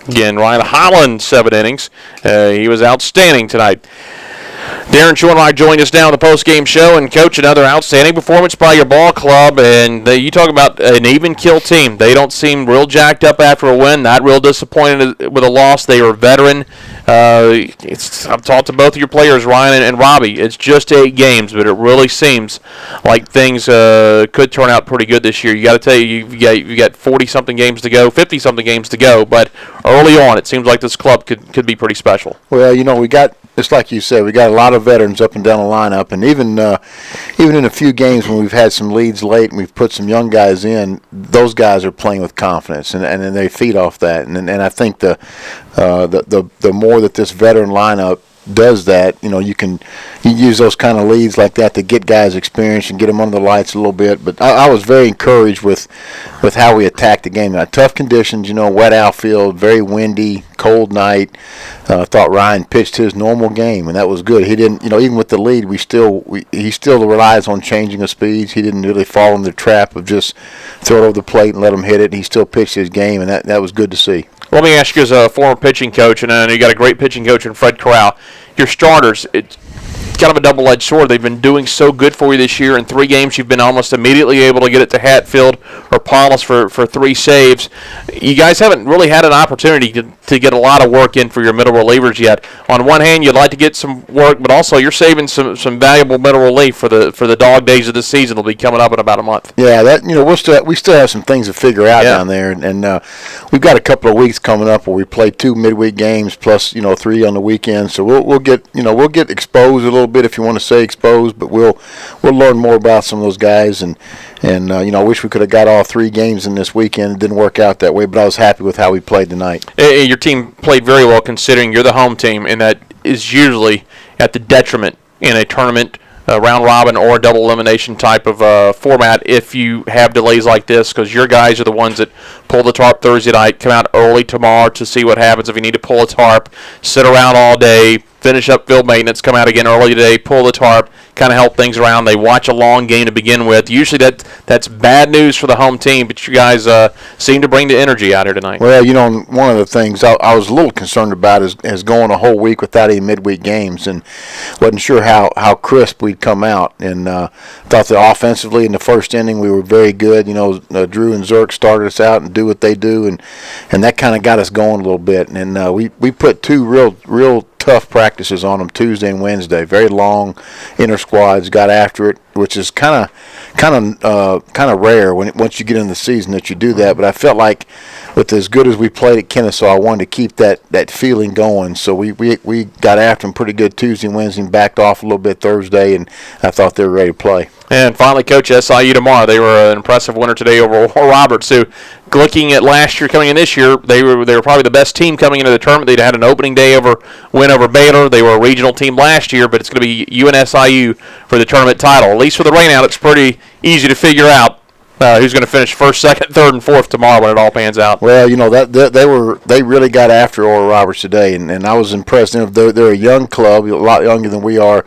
Again, Ryan Holland, 7 innings. He was outstanding tonight. Daron Schoenrock joined us now on the post-game show. And, Coach, another outstanding performance by your ball club. And you talk about an even-kill team. They don't seem real jacked up after a win, not real disappointed with a loss. They are veteran. I've talked to both of your players, Ryan and Robbie. It's just 8 games, but it really seems like things could turn out pretty good this year. You got to tell you, you got 40-something games to go, 50-something games to go. But early on, it seems like this club could be pretty special. Well, we got, just like you said, we got a lot of veterans up and down the lineup, and even in a few games when we've had some leads late and we've put some young guys in, those guys are playing with confidence, and they feed off that. And I think the more that this veteran lineup does that, you use those kind of leads like that to get guys experience and get them under the lights a little bit. But I was very encouraged with how we attacked the game. Now, tough conditions, wet outfield, very windy, cold night. I thought Ryan pitched his normal game, and that was good. He didn't, even with the lead, he still relies on changing the speeds. He didn't really fall in the trap of just throw it over the plate and let him hit it. He still pitched his game, and that was good to see. Let me ask you, as a former pitching coach, and I know you got a great pitching coach in Fred Corral, your starters, it's kind of a double-edged sword. They've been doing so good for you this year. In 3 games, you've been almost immediately able to get it to Hatfield or Paulus for 3 saves. You guys haven't really had an opportunity to get a lot of work in for your middle relievers yet. On one hand, you'd like to get some work, but also you're saving some valuable middle relief for the dog days of the season. It'll be coming up in about a month. Yeah, we still have some things to figure out down there, and we've got a couple of weeks coming up where we play 2 midweek games plus 3 on the weekend. So we'll get exposed a little bit, if you want to say exposed, but we'll learn more about some of those guys, and I wish we could have got all 3 games in this weekend. It didn't work out that way, but I was happy with how we played tonight. Your team played very well considering you're the home team, and that is usually at the detriment in a tournament, round robin or double elimination type of format if you have delays like this, because your guys are the ones that pull the tarp Thursday night, come out early tomorrow to see what happens if you need to pull a tarp, sit around all day, finish up field maintenance, come out again early today, pull the tarp, kind of help things around. They watch a long game to begin with. Usually that's bad news for the home team, but you guys seem to bring the energy out here tonight. Well, one of the things I was a little concerned about is going a whole week without any midweek games, and wasn't sure how crisp we'd come out. And thought that offensively in the first inning we were very good. Drew and Zerk started us out and do what they do, and that kind of got us going a little bit. And we put 2 real tough practices on them Tuesday and Wednesday. Very long inter squads, got after it, which is kind of rare once you get in the season that you do that. But I felt like with as good as we played at Kennesaw, I wanted to keep that feeling going. So we got after them pretty good Tuesday and Wednesday and backed off a little bit Thursday, and I thought they were ready to play. And finally, Coach, SIU tomorrow. They were an impressive winner today over Oral Roberts, who, looking at last year coming in this year, they were probably the best team coming into the tournament. They'd had an opening day win over Baylor. They were a regional team last year, but it's going to be UNSIU for the tournament title. At least for the rainout, it's pretty easy to figure out who's going to finish first, second, third, and fourth tomorrow when it all pans out. Well, they really got after Oral Roberts today, and I was impressed. They're a young club, a lot younger than we are.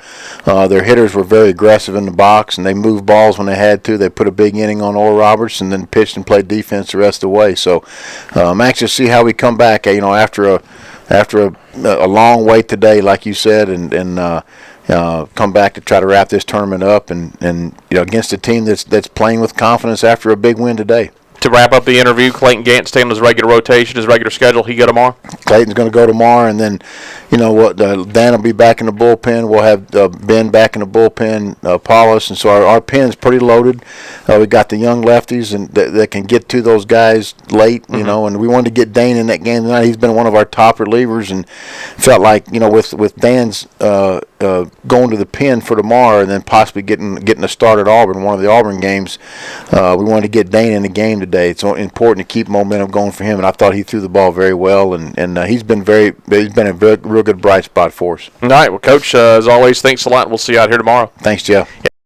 Their hitters were very aggressive in the box, and they moved balls when they had to. They put a big inning on Oral Roberts, and then pitched and played defense the rest of the way. So I'm anxious to see how we come back. After a long wait today, like you said, and come back to try to wrap this tournament up, and against a team that's playing with confidence after a big win today. To wrap up the interview, Clayton Gant staying on his regular rotation, his regular schedule. He go tomorrow? Clayton's going to go tomorrow, and then, Dan will be back in the bullpen. We'll have Ben back in the bullpen, Paulus, and so our pen's pretty loaded. We got the young lefties and that can get to those guys late, and we wanted to get Dane in that game tonight. He's been one of our top relievers, and felt like, with Dan's going to the pen for tomorrow and then possibly getting a start at Auburn, one of the Auburn games, we wanted to get Dane in the game today. It's important to keep momentum going for him, and I thought he threw the ball very well, and he's been a real good bright spot for us. All right, well, Coach, as always, thanks a lot. We'll see you out here tomorrow. Thanks, Jeff.